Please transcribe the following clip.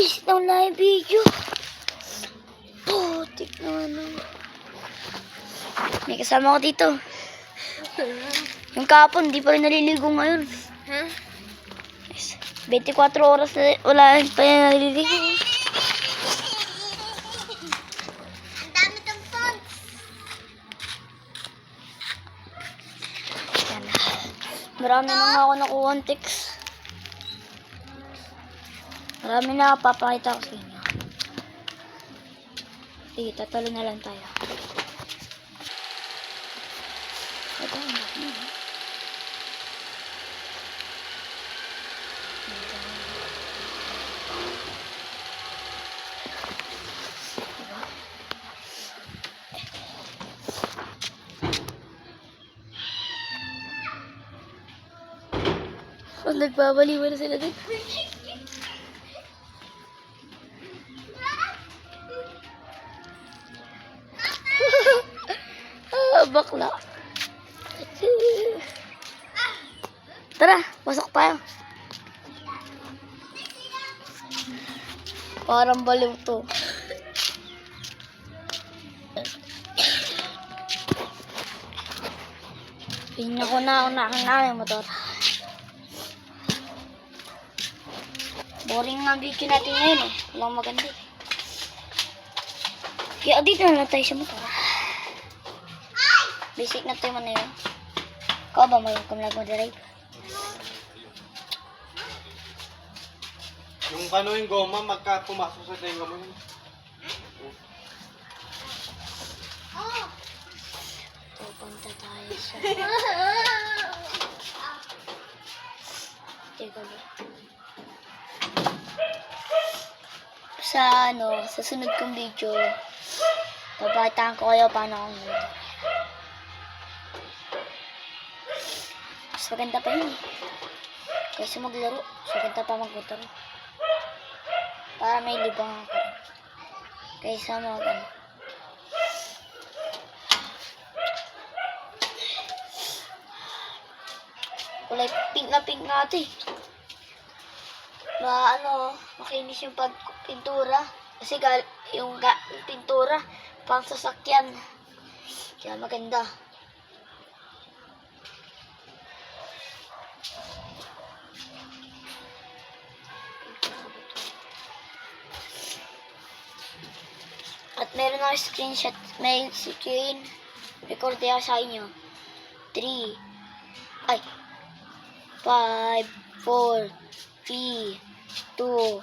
guys, nawala yung video. Putik na ano. May kasama ko dito. Yung kapon, di pa rin naliligo ngayon. Huh? 24 oras na wala pa yung naliligo. Ang dami ng phone. Yan. Marami na nga ako nakuha ang text. Marami na papakita ko sa inyo. Sige, tatalo na lang tayo. Ito, nagbabaliwan na sila din. Bakla. Tara, pasok tayo. Parang baliw to. Tingnan ko na, unahan na yung motor. Boring nga video natin ngayon eh. Walang maganda eh. Kaya dito na lang tayo sa motor. Basic na tayo mo na yun. Ikaw ba mag-vlog mo drive? Yung ano yung goma, magka-pumasok sa tenga mo yun. Pupunta tayo sa... Teka ba? Sa sunod kong video, papataan ko kayo paano akong motor. Mas maganda pa yun eh. Kaysa maglaro, mas maganda pa magmotor. Para may libang ako. Kaysa ano. Kulay pink na pink natin. Makinis yung pagpintura. Kasi yung pintura, pang sasakyan. Kaya maganda. At meron ako screenshot, may screen record ako sa inyo. 5, 4, 3, 2,